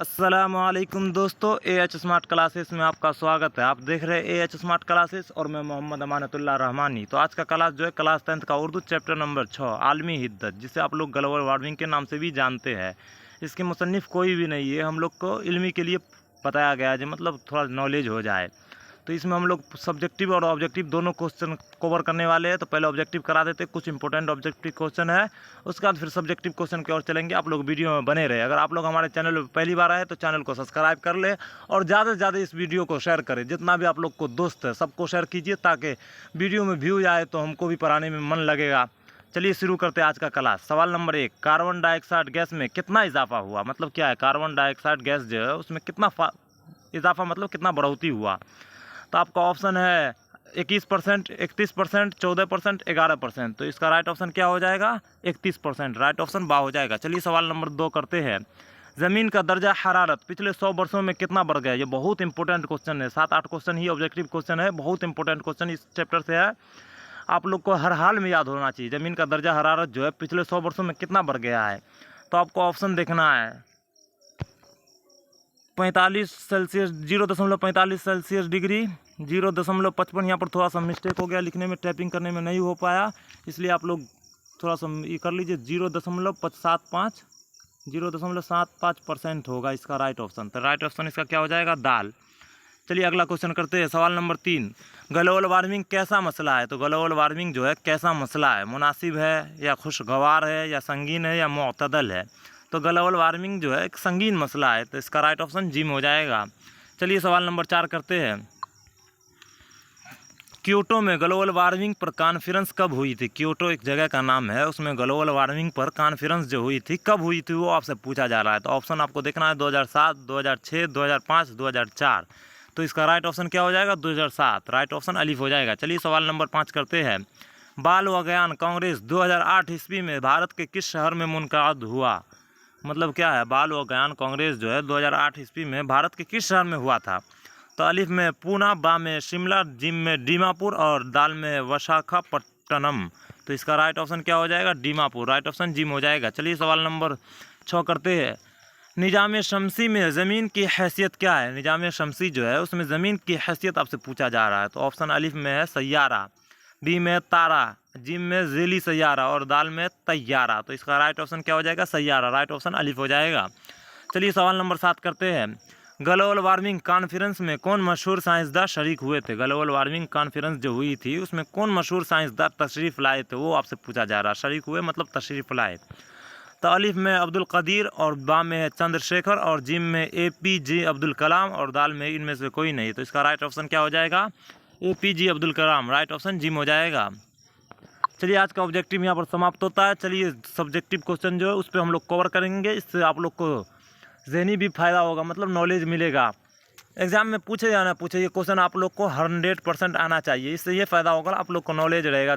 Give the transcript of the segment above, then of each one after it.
अस्सलामुअलैकुम दोस्तों, AH smart classes में आपका स्वागत है। आप देख रहे हैं एएच स्मार्ट क्लासेस और मैं मोहम्मद अमानतुल्लाह रहमानी। तो आज का क्लास जो है क्लास 10th का उर्दू चैप्टर नंबर 6 आलमी हिद्दत, जिसे आप लोग ग्लोबल वार्मिंग के नाम से भी जानते हैं। इसके मुसन्निफ़ कोई भी नहीं है, हम लोग को इल्मी के लिए बताया गया है, मतलब थोड़ा नॉलेज हो जाए। तो इसमें हम लोग सब्जेक्टिव और ऑब्जेक्टिव दोनों क्वेश्चन कवर करने वाले हैं। तो पहले ऑब्जेक्टिव करा देते, कुछ इंपॉर्टेंट ऑब्जेक्टिव क्वेश्चन है, उसके बाद फिर सब्जेक्टिव क्वेश्चन की ओर चलेंगे। आप लोग वीडियो में बने रहे। अगर आप लोग हमारे चैनल पर पहली बार आए तो चैनल को सब्सक्राइब कर ले और ज़्यादा से ज़्यादा इस वीडियो को शेयर करें। जितना भी आप लोग को दोस्त है सबको शेयर कीजिए, ताकि वीडियो में व्यूज आए तो हमको भी पढ़ाने में मन लगेगा। चलिए शुरू करते हैं आज का क्लास। सवाल नंबर 1, कार्बन डाइऑक्साइड गैस में कितना इजाफा हुआ? मतलब क्या है कार्बन डाइऑक्साइड गैस जो है उसमें कितना इजाफा, मतलब कितना बढ़ोतरी हुआ? तो आपका ऑप्शन है 21%, 31%, 14%, 11%। तो इसका राइट ऑप्शन क्या हो जाएगा? 31%। राइट ऑप्शन बा हो जाएगा। चलिए सवाल नंबर 2 करते हैं। ज़मीन का दर्जा हरारत पिछले 100 वर्षों में कितना बढ़ गया? ये बहुत इंपॉर्टेंट क्वेश्चन है। 7-8 क्वेश्चन ही ऑब्जेक्टिव क्वेश्चन है, बहुत इंपॉर्टेंट क्वेश्चन इस चैप्टर से है। आप लोग को हर हाल में याद होना चाहिए। ज़मीन का दर्जा हरारत जो है पिछले 100 वर्षों में कितना बढ़ गया है? तो आपको ऑप्शन देखना है। 45 सेल्सियस, 0.45 सेल्सियस डिग्री, 0.55। यहाँ पर थोड़ा सा मिस्टेक हो गया लिखने में, टाइपिंग करने में नहीं हो पाया, इसलिए आप लोग थोड़ा सा ये कर लीजिए। 0.75, 0.75% होगा इसका राइट ऑप्शन। तो राइट ऑप्शन इसका क्या हो जाएगा? दाल। चलिए अगला क्वेश्चन करते हैं। सवाल नंबर 3, ग्लोबल वार्मिंग कैसा मसला है? तो ग्लोबल वार्मिंग जो है कैसा मसला है? मुनासिब है या खुशगवार है या संगीन है या मुअतदल है? तो ग्लोबल वार्मिंग जो है एक संगीन मसला है, तो इसका राइट ऑप्शन जिम हो जाएगा। चलिए सवाल नंबर 4 करते हैं। क्योटो में ग्लोबल वार्मिंग पर कॉन्फ्रेंस कब हुई थी? क्योटो एक जगह का नाम है, उसमें ग्लोबल वार्मिंग पर कॉन्फ्रेंस जो हुई थी कब हुई थी वो आपसे पूछा जा रहा है। तो ऑप्शन आपको देखना है 2007, 2006, 2005, 2004। तो इसका राइट ऑप्शन क्या हो जाएगा? 2007। राइट ऑप्शन अलीफ हो जाएगा। चलिए सवाल नंबर 5 करते हैं। बाल विज्ञान कांग्रेस 2008 ईस्वी में भारत के किस शहर में मुनक़िद हुआ? मतलब क्या है बाल विज्ञान कांग्रेस जो है 2008 ईस्वी में भारत के किस शहर में हुआ था? तो अलिफ में पूना, बा में शिमला, जिम में दीमापुर और दाल में विशाखापट्टनम। तो इसका राइट ऑप्शन क्या हो जाएगा? दीमापुर। राइट ऑप्शन जिम हो जाएगा। चलिए सवाल नंबर 6 करते हैं। निजाम शमसी में ज़मीन की हैसियत क्या है? निजाम शमसी जो है उसमें ज़मीन की हैसियत आपसे पूछा जा रहा है। तो ऑप्शन अलिफ में है सैयारा, बी में तारा, जिम में ज़ेली सैयारा और दाल में तैयारा। तो इसका राइट ऑप्शन क्या हो जाएगा? सैयारा। राइट ऑप्शन अलिफ हो जाएगा। चलिए सवाल नंबर 7 करते हैं। ग्लोबल वार्मिंग कॉन्फ्रेंस में कौन मशहूर साइंसदान शरीक हुए थे? ग्लोबल वार्मिंग कॉन्फ्रेंस जो हुई थी उसमें कौन मशहूर साइंसदान तशरीफ़ लाए थे वो आपसे पूछा जा रहा है। शरीक हुए मतलब तशरीफ़ लाए। तो अलिफ में अब्दुल कदीर और बा में है चंद्रशेखर और जिम में APJ अब्दुल कलाम और दाल में इनमें से कोई नहीं। तो इसका राइट ऑप्शन क्या हो जाएगा? APJ Abdul Kalam. Right option gym हो जाएगा। चलिए आज का ऑब्जेक्टिव यहाँ पर समाप्त होता है। चलिए सब्जेक्टिव क्वेश्चन जो है उस पर हम लोग कवर करेंगे। इससे आप लोग को ज़हनी भी फ़ायदा होगा, मतलब नॉलेज मिलेगा। एग्ज़ाम में पूछे या ना पूछे, ये क्वेश्चन आप लोग को 100% आना चाहिए। इससे ये फ़ायदा होगा, आप लोग को नॉलेज रहेगा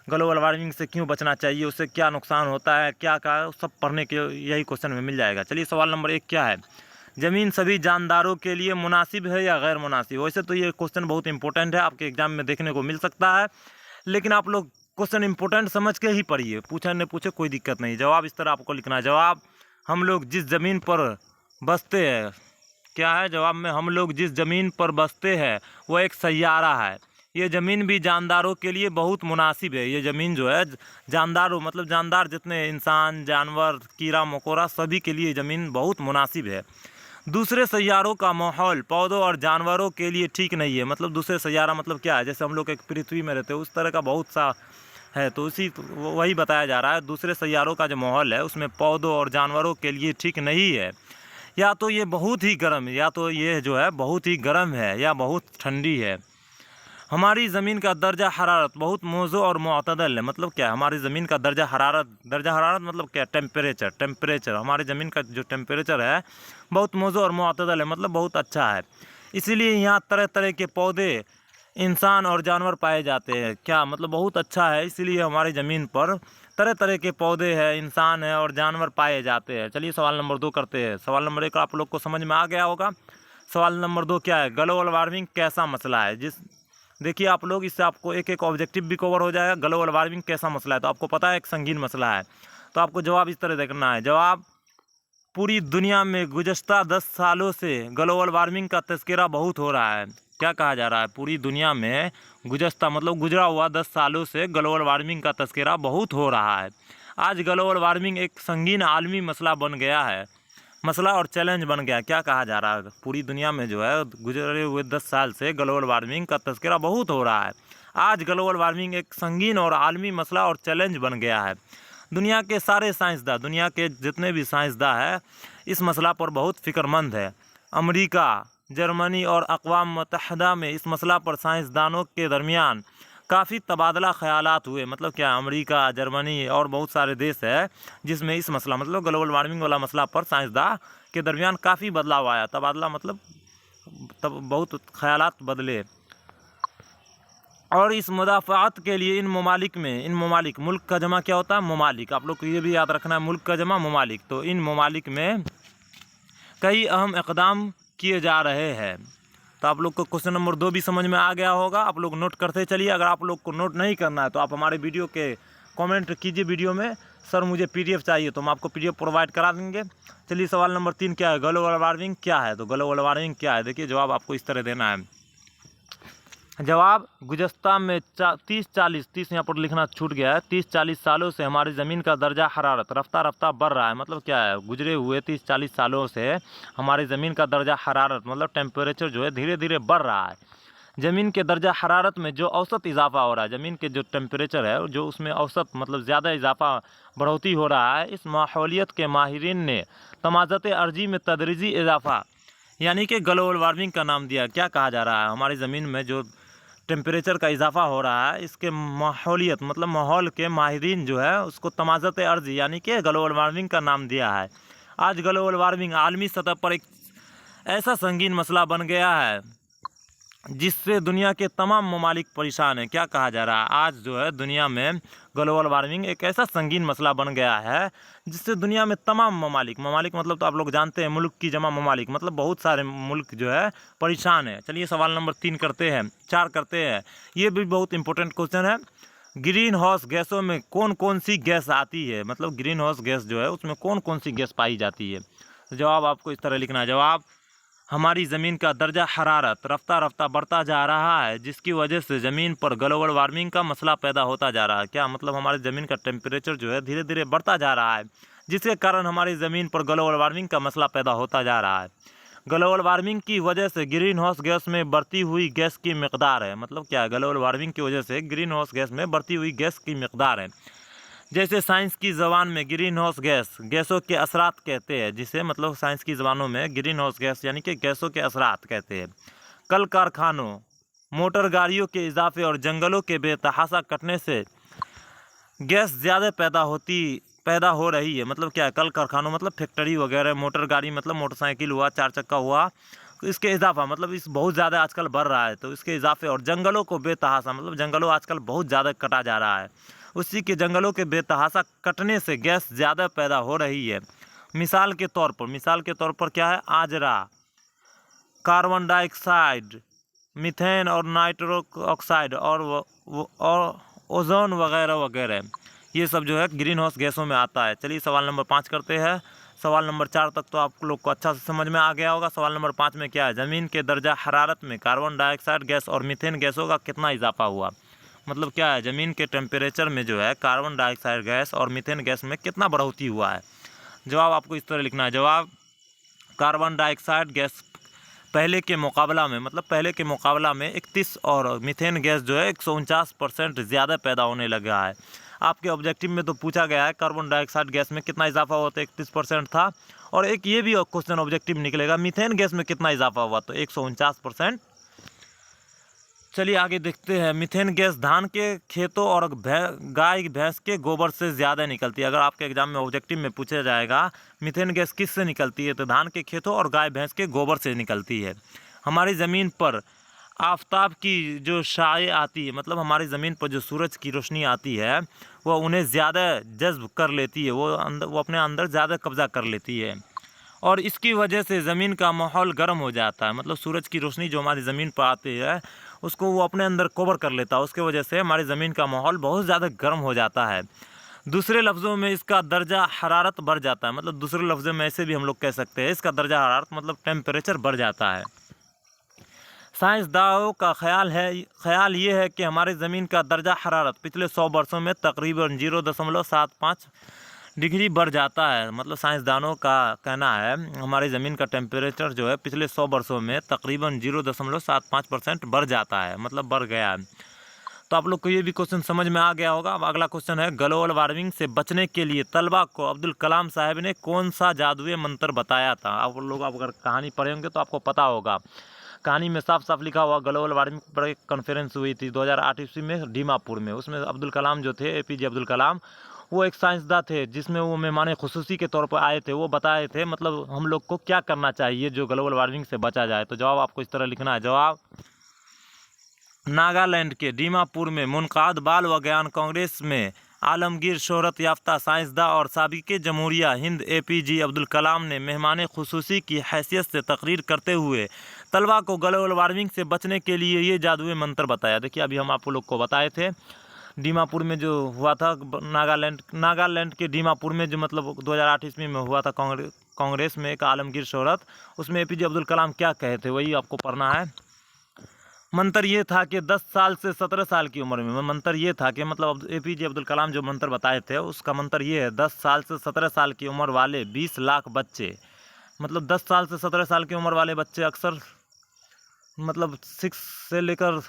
ग्लोबल वार्मिंग से क्यों बचना चाहिए, उससे क्या नुकसान होता है, क्या क्या सब पढ़ने के यही क्वेश्चन में मिल जाएगा। चलिए सवाल नंबर 1 क्या है? ज़मीन सभी जानदारों के लिए मुनासिब है या गैर मुनासिब? वैसे तो ये क्वेश्चन बहुत इंपॉर्टेंट है, आपके एग्जाम में देखने को मिल सकता है, लेकिन आप लोग क्वेश्चन इंपॉर्टेंट समझ के ही पढ़िए। पूछे न पूछे कोई दिक्कत नहीं, जवाब इस तरह आपको लिखना है। जवाब, हम लोग जिस ज़मीन पर बसते हैं, क्या है जवाब में? हम लोग जिस ज़मीन पर बसते हैं वो एक सैयारा है। ये ज़मीन भी जानदारों के लिए बहुत मुनासिब है। ये ज़मीन जो है जानदारों, मतलब जानदार जितने इंसान, जानवर, कीड़ा मकोड़ा, सभी के लिए ज़मीन बहुत मुनासिब है। दूसरे सैयारों का माहौल पौधों और जानवरों के लिए ठीक नहीं है। मतलब दूसरे सैयारा मतलब क्या है? जैसे हम लोग एक पृथ्वी में रहते हैं उस तरह का बहुत सा है, तो वही बताया जा रहा है। दूसरे सैयारों का जो माहौल है उसमें पौधों और जानवरों के लिए ठीक नहीं है। या तो ये बहुत ही गर्म, या तो ये जो है बहुत ही गर्म है या बहुत ठंडी है। हमारी ज़मीन का दर्जा हरारत बहुत मौजू और मुअतदल है। मतलब क्या है? हमारी ज़मीन का दर्जा हरारत मतलब क्या? टेम्परेचर हमारी ज़मीन का जो टेम्परेचर है बहुत मौजू और मुअतदल है, मतलब बहुत अच्छा है। इसीलिए यहाँ तरह तरह के पौधे, इंसान और जानवर पाए जाते हैं। क्या मतलब? बहुत अच्छा है, इसीलिए हमारी ज़मीन पर तरह तरह के पौधे हैं, इंसान है और जानवर पाए जाते हैं। चलिए सवाल नंबर 2 करते हैं। सवाल नंबर 1 आप लोग को समझ में आ गया होगा। सवाल नंबर 2 क्या है? ग्लोबल वार्मिंग कैसा मसला है? देखिए आप लोग, इससे आपको एक एक ऑब्जेक्टिव भी कवर हो जाएगा। ग्लोबल वार्मिंग कैसा मसला है तो आपको पता है एक संगीन मसला है। तो आपको जवाब इस तरह देखना है। जवाब, पूरी दुनिया में गुज़श्ता 10 सालों से ग्लोबल वार्मिंग का तज़किरा बहुत हो रहा है। क्या कहा जा रहा है? पूरी दुनिया में गुज़श्ता मतलब गुजरा हुआ 10 सालों से ग्लोबल वार्मिंग का तज़किरा बहुत हो रहा है। आज ग्लोबल वार्मिंग एक संगीन आलमी मसला बन गया है, मसला और चैलेंज बन गया। क्या कहा जा रहा है? पूरी दुनिया में जो है गुजरे हुए 10 साल से ग्लोबल वार्मिंग का तज़किरा बहुत हो रहा है। आज ग्लोबल वार्मिंग एक संगीन और आलमी मसला और चैलेंज बन गया है। दुनिया के सारे साइंसदान, दुनिया के जितने भी साइंसदान हैं, इस मसला पर बहुत फ़िक्रमंद है। अमेरिका, जर्मनी और अक़वाम मुत्तहिदा में इस मसला पर साइंसदानों के दरमियान काफ़ी तबादला ख़यालात हुए। मतलब क्या, अमेरिका, जर्मनी और बहुत सारे देश है जिसमें इस मसला मतलब ग्लोबल वार्मिंग वाला मसला पर साइंसदान के दरमियान काफ़ी बदलाव आया। तबादला मतलब तब बहुत ख़यालात बदले। और इस मुदाफ़ात के लिए इन ममालिक मुल्क का जमा क्या होता है? ममालिक। आप लोग को ये भी याद रखना है, मुल्क का जमा ममालिक। तो इन ममालिक में कई अहम इक़दाम किए जा रहे हैं। तो आप लोग को क्वेश्चन नंबर 2 भी समझ में आ गया होगा। आप लोग नोट करते चलिए। अगर आप लोग को नोट नहीं करना है तो आप हमारे वीडियो के कमेंट कीजिए वीडियो में, सर मुझे PDF चाहिए, तो हम आपको PDF प्रोवाइड करा देंगे। चलिए, सवाल नंबर 3 क्या है? ग्लोबल वार्मिंग क्या है? तो ग्लोबल वार्मिंग क्या है, देखिए जवाब आपको इस तरह देना है। जवाब, गुज़श्ता में 30 यहाँ पर लिखना छूट गया है। 30-40 सालों से हमारी ज़मीन का दर्जा हरारत रफ्ता रफ्ता बढ़ रहा है। मतलब क्या है? गुजरे हुए 30-40 सालों से हमारी ज़मीन का दर्जा हरारत मतलब टेम्परेचर जो है धीरे धीरे बढ़ रहा है। ज़मीन के दर्जा हरारत में जो औसत इजाफा हो रहा है, ज़मीन के जो टेम्परेचर है जो उसमें औसत मतलब ज़्यादा इजाफा बढ़ोतरी हो रहा है, इस माहौलियत के माहिरीन ने तमाज़त अर्जी में तदरीजी इजाफा यानी कि ग्लोबल वार्मिंग का नाम दिया। क्या कहा जा रहा है? हमारी ज़मीन में जो टेम्परेचर का इजाफा हो रहा है, इसके माहौलियत मतलब माहौल के माहिरीन जो है उसको तमाज़त अर्ज यानी कि ग्लोबल वार्मिंग का नाम दिया है। आज ग्लोबल वार्मिंग आलमी सतह पर एक ऐसा संगीन मसला बन गया है जिससे दुनिया के तमाम ममालिक परेशान हैं। क्या कहा जा रहा है? आज जो है दुनिया में ग्लोबल वार्मिंग एक ऐसा संगीन मसला बन गया है जिससे दुनिया में तमाम ममालिक मतलब तो आप लोग जानते हैं मुल्क की जमा ममालिक मतलब बहुत सारे मुल्क जो है परेशान है। चलिए, सवाल नंबर 4 करते हैं। ये भी बहुत इंपॉर्टेंट क्वेश्चन है। ग्रीन हाउस गैसों में कौन कौन सी गैस आती है? मतलब ग्रीन हाउस गैस जो है उसमें कौन कौन सी गैस पाई जाती है? तो जवाब आपको इस तरह लिखना है। जवाब, हमारी ज़मीन का दर्जा हरारत रफ्ता रफ्ता बढ़ता जा रहा है जिसकी वजह से ज़मीन पर ग्लोबल वार्मिंग का मसला पैदा होता जा रहा है। क्या मतलब? हमारी ज़मीन का टेम्परेचर जो है धीरे धीरे बढ़ता जा रहा है जिसके कारण हमारी ज़मीन पर ग्लोबल वार्मिंग का मसला पैदा होता जा रहा है। ग्लोबल वार्मिंग की वजह से ग्रीन हाउस गैस में बढ़ती हुई गैस की मिकदार है। मतलब क्या है? ग्लोबल वार्मिंग की वजह से ग्रीन हाउस गैस में बढ़ती हुई गैस की मिकदार है। जैसे साइंस की ज़बान में ग्रीन हाउस गैसों के असरात कहते हैं, जिसे मतलब साइंस की ज़बानों में ग्रीन हाउस गैस यानी कि गैसों के असरात कहते हैं। कल कारखानों, मोटर गाड़ियों के इजाफे और जंगलों के बेतहाशा कटने से गैस ज़्यादा पैदा हो रही है। मतलब क्या है? कल कारखानों मतलब फैक्ट्री वगैरह, मोटर गाड़ी मतलब मोटरसाइकिल हुआ, 4 चक्का हुआ, तो इसके इजाफा मतलब इस बहुत ज़्यादा आजकल बढ़ रहा है, तो इसके इजाफे और जंगलों को बेतहाशा मतलब जंगलों आजकल बहुत ज़्यादा कटा जा रहा है, उसी के जंगलों के बेतहाशा कटने से गैस ज़्यादा पैदा हो रही है। मिसाल के तौर पर क्या है? आजरा, कार्बन डाइऑक्साइड, मीथेन और नाइट्रो ऑक्साइड और ओजोन वगैरह वगैरह, ये सब जो है ग्रीन हाउस गैसों में आता है। चलिए, सवाल नंबर 5 करते हैं। सवाल नंबर 4 तक तो आप लोग को अच्छा से समझ में आ गया होगा। सवाल नंबर 5 में क्या है? ज़मीन के दर्जा हरारत में कार्बन डाइऑक्साइड गैस और मीथेन गैसों का कितना इजाफा हुआ? मतलब क्या है? ज़मीन के टेम्परेचर में जो है कार्बन डाइऑक्साइड गैस और मीथेन गैस में कितना बढ़ोतरी हुआ है? जवाब आपको इस तरह लिखना है। जवाब, कार्बन डाइऑक्साइड गैस पहले के मुकाबला में 31 और मीथेन गैस जो है 149% ज़्यादा पैदा होने लगा है। आपके ऑब्जेक्टिव में तो पूछा गया है कार्बन डाइऑक्साइड गैस में कितना इजाफा हुआ, तो 31% था। और एक ये भी क्वेश्चन ऑब्जेक्टिव निकलेगा, मीथेन गैस में कितना इजाफा हुआ, तो 149%। चलिए आगे देखते हैं। मीथेन गैस धान के खेतों और गाय भैंस के गोबर से ज़्यादा निकलती है। अगर आपके एग्जाम में ऑब्जेक्टिव में पूछा जाएगा मीथेन गैस किस से निकलती है, तो धान के खेतों और गाय भैंस के गोबर से निकलती है। हमारी ज़मीन पर आफताब की जो शाएँ आती है, मतलब हमारी ज़मीन पर जो सूरज की रोशनी आती है वो उन्हें ज़्यादा जज्ब कर लेती है, वो अपने अंदर ज़्यादा कब्ज़ा कर लेती है और इसकी वजह से ज़मीन का माहौल गर्म हो जाता है। मतलब सूरज की रोशनी जो हमारी ज़मीन पर आती है उसको वो अपने अंदर कवर कर लेता है, उसके वजह से हमारी ज़मीन का माहौल बहुत ज़्यादा गर्म हो जाता है। दूसरे लफ्ज़ों में इसका दर्जा हरारत बढ़ जाता है, मतलब दूसरे लफ्ज़ों में ऐसे भी हम लोग कह सकते हैं इसका दर्जा हरारत मतलब टेम्परेचर बढ़ जाता है। साइंसदानों का ख्याल ये है कि हमारी ज़मीन का दर्जा हरारत पिछले 100 वर्षों में तकरीबन 0.75 डिग्री बढ़ जाता है। मतलब साइंसदानों का कहना है हमारी ज़मीन का टेम्परेचर जो है पिछले 100 वर्षों में तकरीबन 0.75% बढ़ जाता है, मतलब बढ़ गया है। तो आप लोग को ये भी क्वेश्चन समझ में आ गया होगा। अब अगला क्वेश्चन है, ग्लोबल वार्मिंग से बचने के लिए तलबा को अब्दुल कलाम साहब ने कौन सा जादुई मंत्र बताया था। आप लोग अगर कहानी पढ़े होंगे तो आपको पता होगा। कहानी में साफ साफ लिखा हुआ ग्लोबल वार्मिंग पर एक कॉन्फ्रेंस हुई थी 2008 ईस्वी में दीमापुर में। उसमें अब्दुल कलाम जो थे, APJ अब्दुल कलाम, वो एक साइंसदान थे जिसमें वो मेहमान खुसूसी के तौर पर आए थे। वो बताए थे मतलब हम लोग को क्या करना चाहिए जो ग्लोबल वार्मिंग से बचा जाए। तो जवाब आपको इस तरह लिखना है। जवाब, नागालैंड के दीमापुर में मुनक़ाद बाल विज्ञान कांग्रेस में आलमगीर शोहरत याफ्ता साइंसदान और साबिक़ जमहूरिया हिंद APJ अब्दुल कलाम ने मेहमान खुसूसी की हैसियत से तकरीर करते हुए तलबा को ग्लोबल वार्मिंग से बचने के लिए ये जादुई मंत्र बताया। देखिए अभी हम आप लोग को बताए थे दीमापुर में जो हुआ था, नागालैंड के दीमापुर में जो मतलब 2008 ईस्वी में हुआ था कांग्रेस में एक आलमगीर शोहरत, उसमें APJ अब्दुल कलाम क्या कहे थे वही आपको पढ़ना है। मंत्र ये था कि 10 साल से 17 साल की उम्र में, मंत्र ये था कि मतलब APJ अब्दुल कलाम जो मंत्र बताए थे उसका मंत्र ये है, 10 साल से 17 साल की उम्र वाले 20 लाख बच्चे, मतलब 10 साल से 17 साल की उम्र वाले बच्चे अक्सर मतलब 6 से लेकर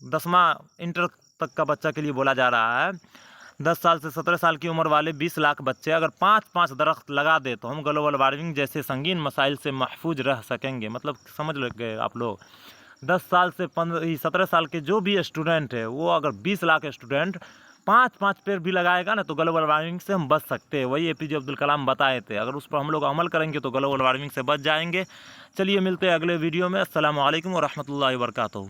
10वां इंटर तक का बच्चा के लिए बोला जा रहा है। 10 साल से 17 साल की उम्र वाले 20 लाख बच्चे अगर 5-5 दरख्त लगा दे तो हम ग्लोबल वार्मिंग जैसे संगीन मसाइल से महफूज रह सकेंगे। मतलब समझ गए आप लोग, 10 साल से 17 साल के जो भी स्टूडेंट है वो अगर 20 लाख स्टूडेंट 5-5 पेड़ भी लगाएगा ना तो ग्लोबल वार्मिंग से हम बच सकते हैं। वही APJ अब्दुल कलाम बताए थे। अगर उस पर हम लोग अमल करेंगे तो ग्लोबल वार्मिंग से बच जाएंगे। चलिए मिलते हैं अगले वीडियो में। अस्सलामु अलैकुम व रहमतुल्लाहि व बरकातहू।